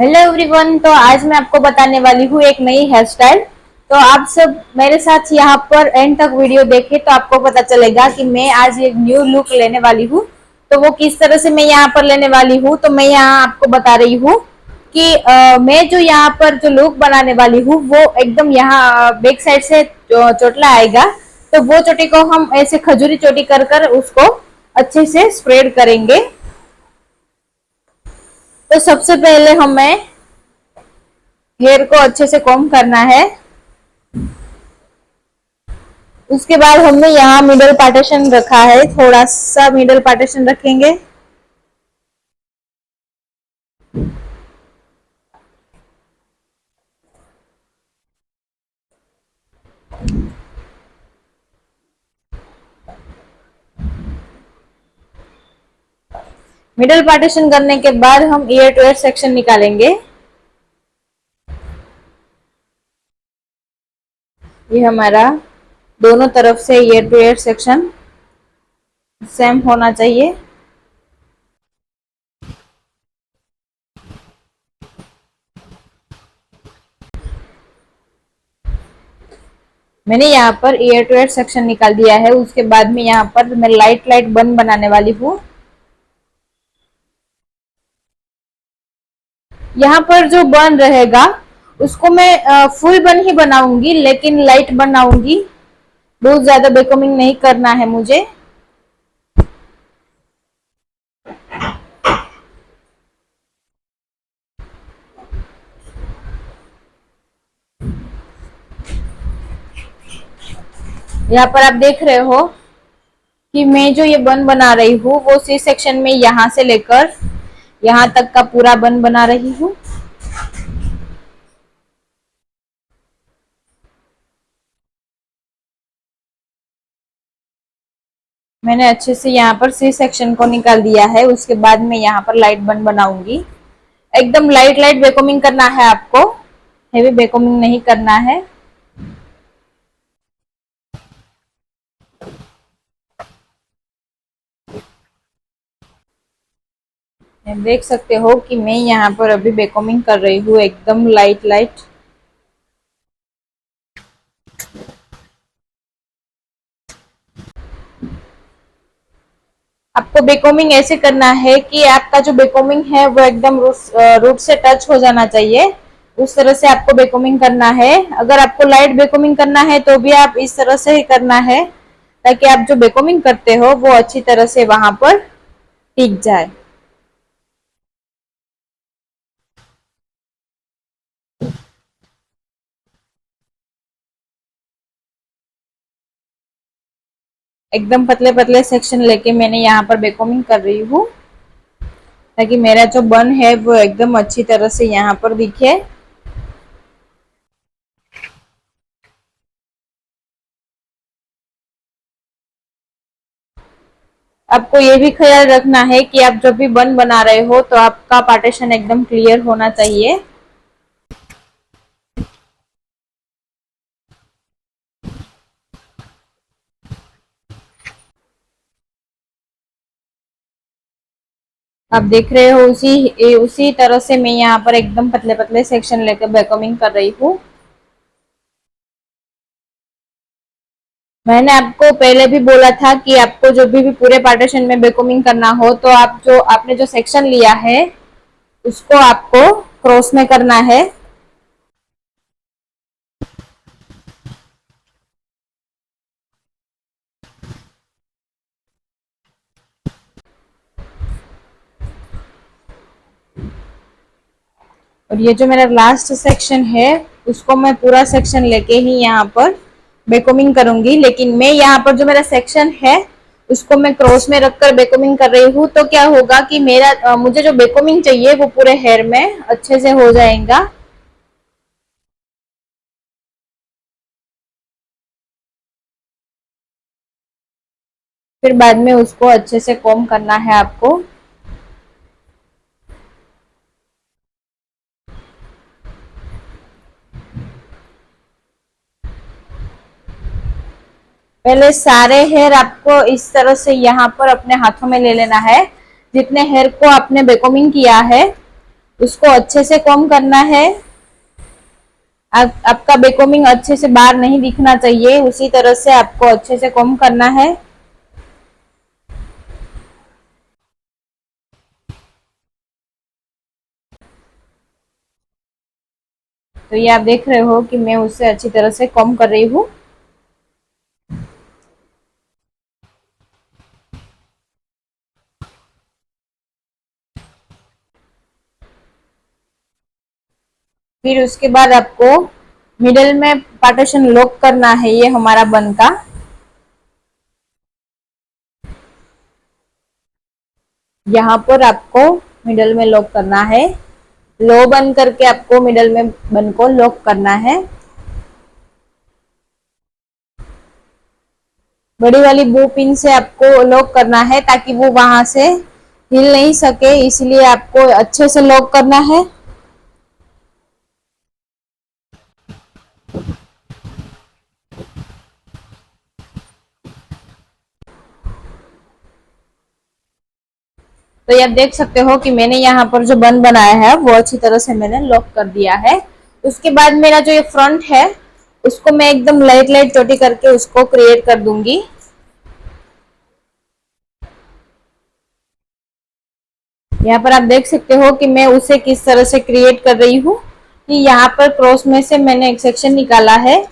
Hello everyone. तो आज मैं आपको बताने वाली हूँ एक नई हेयर स्टाइल। तो आप सब मेरे साथ यहाँ पर एंड तक वीडियो देखें तो आपको पता चलेगा कि मैं आज एक न्यू लुक लेने वाली हूँ। तो वो किस तरह से मैं यहाँ पर लेने वाली हूँ, तो मैं यहाँ आपको बता रही हूँ कि मैं जो यहाँ पर जो लुक बनाने वाली हूँ वो एकदम यहाँ बैक साइड से चोटला आएगा। तो वो चोटी को हम ऐसे खजूरी चोटी कर कर उसको अच्छे से स्प्रेड करेंगे। तो सबसे पहले हमें हेयर को अच्छे से कॉम्ब करना है। उसके बाद हमने यहाँ मिडल पार्टीशन रखा है, थोड़ा सा मिडल पार्टीशन रखेंगे। मिडल पार्टीशन करने के बाद हम ईयर टू ईयर सेक्शन निकालेंगे। ये हमारा दोनों तरफ से year two year section same होना चाहिए। मैंने यहाँ per year two year section निकाल दिया है। उसके बाद में यहाँ पर मैं लाइट लाइट बन बनाने वाली हूँ। यहाँ पर जो बन रहेगा उसको मैं फुल बन ही बनाऊंगी, लेकिन लाइट बनाऊंगी। बहुत ज्यादा बेकमिंग नहीं करना है मुझे। यहाँ पर आप देख रहे हो कि मैं जो ये बन बना रही हूँ वो सी सेक्शन में यहाँ से लेकर यहाँ तक का पूरा बन बना रही हूँ। मैंने अच्छे से यहाँ पर सी सेक्शन को निकाल दिया है। उसके बाद में यहाँ पर लाइट बन बनाऊंगी। एकदम लाइट लाइट बेकोमिंग करना है आपको, हेवी बेकोमिंग नहीं करना है। देख सकते हो कि मैं यहाँ पर अभी बेकोमिंग कर रही हूँ एकदम लाइट लाइट। आपको बेकोमिंग ऐसे करना है कि आपका जो बेकोमिंग है वो एकदम रूट से टच हो जाना चाहिए। उस तरह से आपको बेकोमिंग करना है। अगर आपको लाइट बेकोमिंग करना है तो भी आप इस तरह से ही करना है, ताकि आप जो बेकोमिंग करते हो वो अच्छी तरह से वहां पर टिक जाए। एकदम पतले पतले सेक्शन लेके मैंने यहाँ पर बेकोमिंग कर रही हूँ, ताकि मेरा जो बन है वो एकदम अच्छी तरह से यहाँ पर दिखे। आपको ये भी ख्याल रखना है कि आप जब भी बन बना रहे हो तो आपका पार्टीशन एकदम क्लियर होना चाहिए। आप देख रहे हो उसी तरह से मैं यहाँ पर एकदम पतले पतले सेक्शन लेकर बेकमिंग कर रही हूँ। मैंने आपको पहले भी बोला था कि आपको जो भी पूरे पार्टीशन में बेकमिंग करना हो तो आप जो आपने जो सेक्शन लिया है उसको आपको क्रॉस में करना है। और ये जो मेरा लास्ट सेक्शन है उसको मैं पूरा सेक्शन लेके ही यहाँ पर बेकोमिंग करूंगी। लेकिन मैं यहाँ पर जो मेरा सेक्शन है उसको मैं क्रॉस में रखकर बेकोमिंग कर रही हूँ। तो क्या होगा कि मुझे जो बेकोमिंग चाहिए वो पूरे हेयर में अच्छे से हो जाएगा। फिर बाद में उसको अच्छे से कॉम्ब करना है आपको। पहले सारे हेयर आपको इस तरह से यहाँ पर अपने हाथों में ले लेना है। जितने हेयर को आपने बेकोमिंग किया है उसको अच्छे से कॉम्ब करना है। आपका बेकोमिंग अच्छे से बाहर नहीं दिखना चाहिए, उसी तरह से आपको अच्छे से कॉम्ब करना है। तो ये आप देख रहे हो कि मैं उसे अच्छी तरह से कॉम्ब कर रही हूँ। फिर उसके बाद आपको मिडल में पार्टीशन लॉक करना है, ये हमारा बन का। यहाँ पर आपको मिडल में लॉक करना है, लो बन करके आपको मिडल में बन को लॉक करना है। बड़ी वाली बो पिन से आपको लॉक करना है ताकि वो वहां से हिल नहीं सके, इसलिए आपको अच्छे से लॉक करना है। तो ये आप देख सकते हो कि मैंने यहाँ पर जो बन बनाया है वो अच्छी तरह से मैंने लॉक कर दिया है। उसके बाद मेरा जो ये फ्रंट है उसको मैं एकदम लाइट लाइट चोटी करके उसको क्रिएट कर दूंगी। यहाँ पर आप देख सकते हो कि मैं उसे किस तरह से क्रिएट कर रही हूँ कि यहाँ पर क्रॉस में से मैंने एक सेक्शन निकाला है।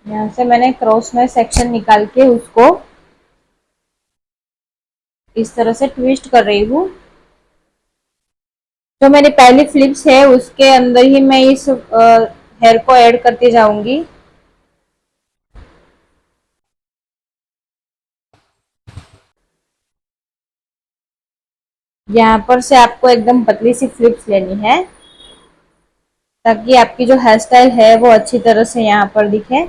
यहाँ से मैंने क्रॉस में सेक्शन निकाल के उसको इस तरह से ट्विस्ट कर रही हूँ। जो मेरी पहली फ्लिप्स है उसके अंदर ही मैं इस हेयर को ऐड करती जाऊंगी। यहाँ पर से आपको एकदम पतली सी फ्लिप्स लेनी है ताकि आपकी जो हेयर स्टाइल है वो अच्छी तरह से यहाँ पर दिखे।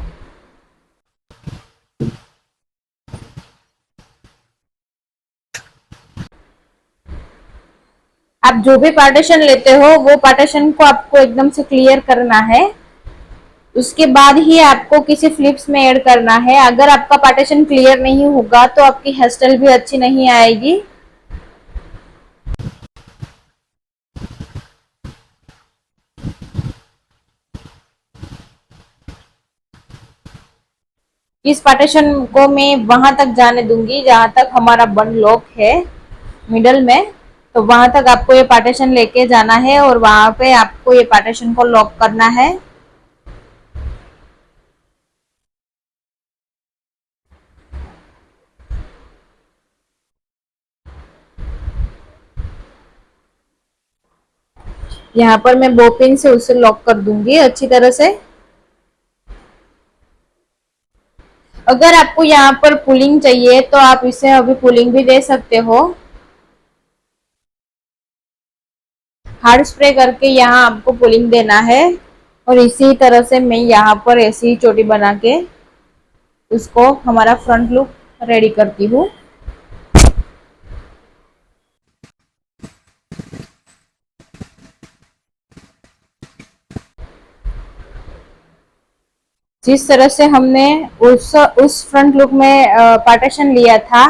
आप जो भी पार्टीशन लेते हो वो पार्टीशन को आपको एकदम से क्लियर करना है, उसके बाद ही आपको किसी फ्लिप्स में ऐड करना है। अगर आपका पार्टीशन क्लियर नहीं होगा तो आपकी हेयर स्टाइल भी अच्छी नहीं आएगी। इस पार्टीशन को मैं वहां तक जाने दूंगी जहां तक हमारा बन लॉक है मिडल में। तो वहां तक आपको ये पार्टीशन लेके जाना है और वहां पे आपको ये पार्टीशन को लॉक करना है। यहाँ पर मैं बोपिन से उसे लॉक कर दूंगी अच्छी तरह से। अगर आपको यहाँ पर पुलिंग चाहिए तो आप इसे अभी पुलिंग भी दे सकते हो। हार्ड स्प्रे करके यहाँ आपको पुलिंग देना है और इसी तरह से मैं यहाँ पर ऐसी चोटी बना के उसको हमारा फ्रंट लुक रेडी करती हूँ। जिस तरह से हमने उस फ्रंट लुक में पार्टीशन लिया था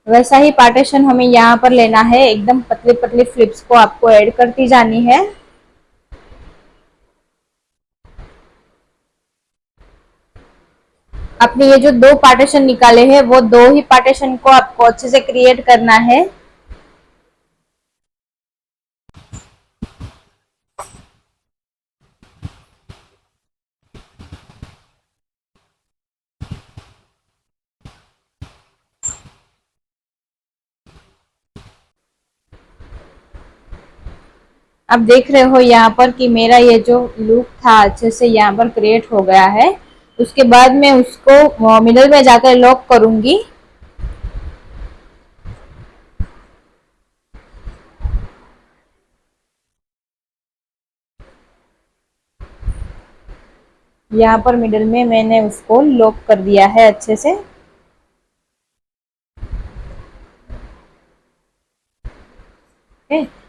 वैसा ही पार्टीशन हमें यहाँ पर लेना है। एकदम पतले पतले फ्लिप्स को आपको ऐड करती जानी है। आपने ये जो दो पार्टीशन निकाले हैं वो दो ही पार्टीशन को आपको अच्छे से क्रिएट करना है। आप देख रहे हो यहाँ पर कि मेरा ये जो लुक था अच्छे से यहाँ पर क्रिएट हो गया है। उसके बाद मैं उसको मिडल में जाकर लॉक करूंगी। यहाँ पर मिडल में मैंने उसको लॉक कर दिया है अच्छे से।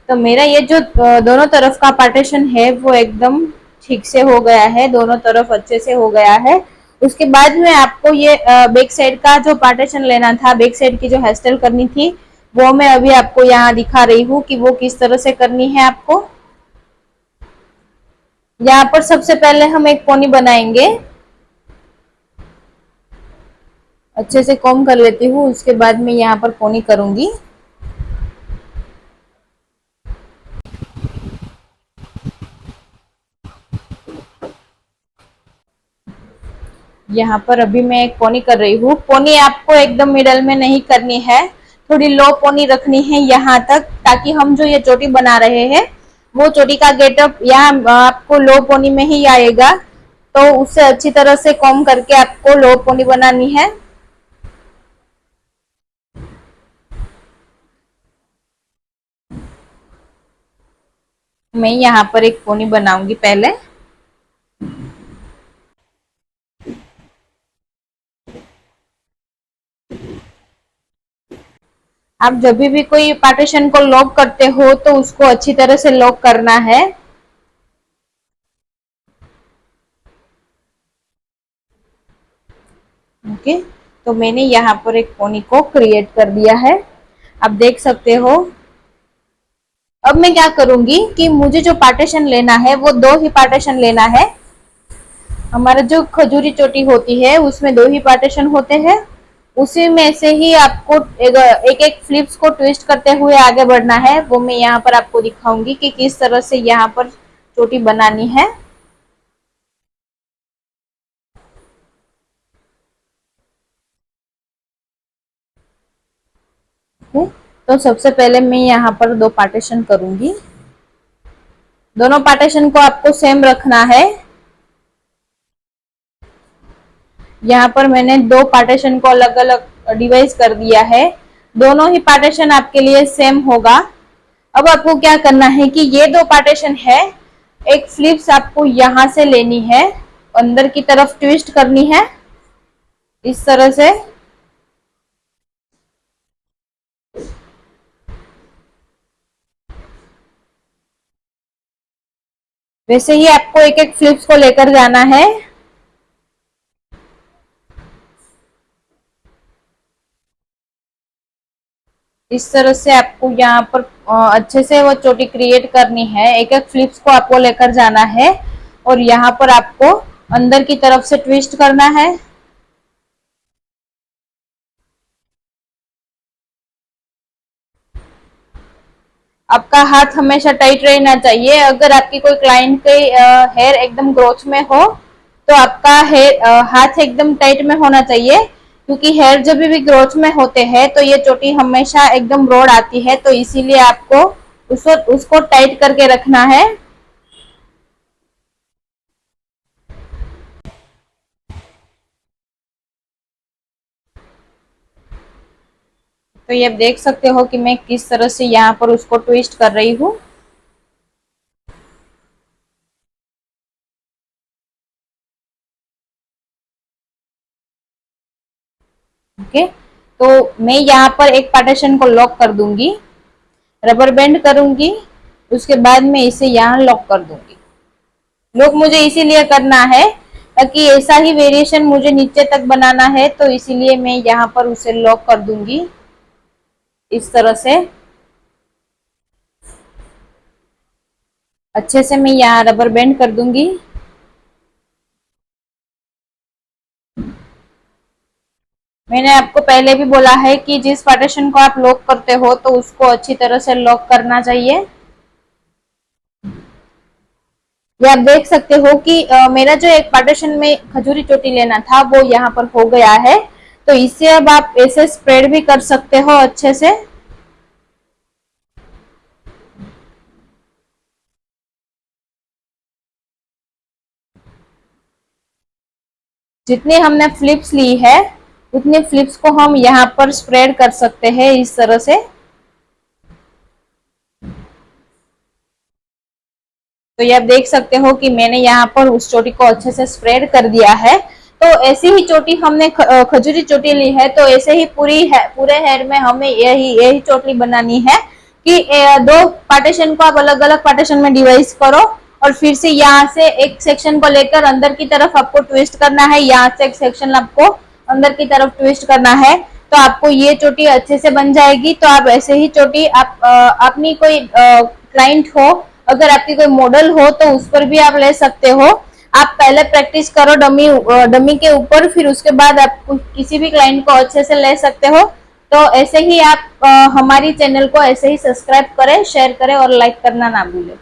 तो मेरा ये जो दोनों तरफ का पार्टीशन है वो एकदम ठीक से हो गया है, दोनों तरफ अच्छे से हो गया है। उसके बाद में आपको ये बैक साइड का जो पार्टीशन लेना था, बैक साइड की जो हेयर स्टाइल करनी थी, वो मैं अभी आपको यहाँ दिखा रही हूँ कि वो किस तरह से करनी है आपको। यहाँ पर सबसे पहले हम एक पोनी बनाएंगे। अच्छे से कॉम्ब कर लेती हूँ, उसके बाद में यहाँ पर पोनी करूंगी। यहाँ पर अभी मैं एक पोनी कर रही हूँ। पोनी आपको एकदम मिडल में नहीं करनी है, थोड़ी लो पोनी रखनी है यहाँ तक, ताकि हम जो ये चोटी बना रहे हैं वो चोटी का गेटअप यहाँ आपको लो पोनी में ही आएगा। तो उसे अच्छी तरह से कॉम्ब करके आपको लो पोनी बनानी है। मैं यहाँ पर एक पोनी बनाऊंगी पहले। आप जब भी कोई पार्टीशन को लॉक करते हो तो उसको अच्छी तरह से लॉक करना है। ओके, तो मैंने यहाँ पर एक पोनी को क्रिएट कर दिया है, आप देख सकते हो। अब मैं क्या करूंगी कि मुझे जो पार्टीशन लेना है वो दो ही पार्टीशन लेना है। हमारा जो खजूरी चोटी होती है उसमें दो ही पार्टीशन होते हैं, उसी में से ही आपको एक एक फ्लिप्स को ट्विस्ट करते हुए आगे बढ़ना है। वो मैं यहाँ पर आपको दिखाऊंगी कि किस तरह से यहाँ पर चोटी बनानी है। तो सबसे पहले मैं यहाँ पर दो पार्टीशन करूंगी। दोनों पार्टीशन को आपको सेम रखना है। यहाँ पर मैंने दो पार्टीशन को अलग अलग डिवाइड कर दिया है, दोनों ही पार्टीशन आपके लिए सेम होगा। अब आपको क्या करना है कि ये दो पार्टीशन है, एक फ्लिप्स आपको यहाँ से लेनी है, अंदर की तरफ ट्विस्ट करनी है इस तरह से। वैसे ही आपको एक एक फ्लिप्स को लेकर जाना है। इस तरह से आपको यहाँ पर अच्छे से वो चोटी क्रिएट करनी है। एक एक फ्लिप्स को आपको लेकर जाना है और यहाँ पर आपको अंदर की तरफ से ट्विस्ट करना है। आपका हाथ हमेशा टाइट रहना चाहिए। अगर आपकी कोई क्लाइंट के हेयर एकदम ग्रोथ में हो तो आपका हेयर हाथ एकदम टाइट में होना चाहिए, क्योंकि हेयर जब भी ग्रोथ में होते हैं तो ये चोटी हमेशा एकदम ब्रॉड आती है, तो इसीलिए आपको उसको टाइट करके रखना है। तो ये आप देख सकते हो कि मैं किस तरह से यहाँ पर उसको ट्विस्ट कर रही हूँ। ओके, तो मैं यहाँ पर एक पार्टीशन को लॉक कर दूंगी, रबर बैंड करूंगी, उसके बाद में इसे यहाँ लॉक कर दूंगी। लॉक मुझे इसीलिए करना है ताकि ऐसा ही वेरिएशन मुझे नीचे तक बनाना है, तो इसीलिए मैं यहाँ पर उसे लॉक कर दूंगी इस तरह से। अच्छे से मैं यहाँ रबर बैंड कर दूंगी। मैंने आपको पहले भी बोला है कि जिस पार्टीशन को आप लॉक करते हो तो उसको अच्छी तरह से लॉक करना चाहिए। ये आप देख सकते हो कि मेरा जो एक पार्टीशन में खजूरी चोटी लेना था वो यहाँ पर हो गया है। तो इससे अब आप ऐसे स्प्रेड भी कर सकते हो अच्छे से। जितनी हमने फ्लिप्स ली है उतनी फ्लिप्स को हम यहाँ पर स्प्रेड कर सकते हैं इस तरह से। तो ये आप देख सकते हो कि मैंने यहाँ पर उस चोटी को अच्छे से स्प्रेड कर दिया है। तो ऐसी ही चोटी हमने खजूरी चोटी ली है, तो ऐसे ही पूरे हेयर में हमें यही चोटी बनानी है कि दो पार्टीशन को आप अलग अलग पार्टीशन में डिवाइड करो और फिर से यहाँ से एक सेक्शन को लेकर अंदर की तरफ आपको ट्विस्ट करना है, यहाँ से एक सेक्शन आपको अंदर की तरफ ट्विस्ट करना है, तो आपको ये चोटी अच्छे से बन जाएगी। तो आप ऐसे ही चोटी आप अपनी कोई क्लाइंट हो, अगर आपकी कोई मॉडल हो तो उस पर भी आप ले सकते हो। आप पहले प्रैक्टिस करो डमी के ऊपर, फिर उसके बाद आप किसी भी क्लाइंट को अच्छे से ले सकते हो। तो ऐसे ही आप हमारी चैनल को ऐसे ही सब्सक्राइब करें, शेयर करें और लाइक करना ना भूलें।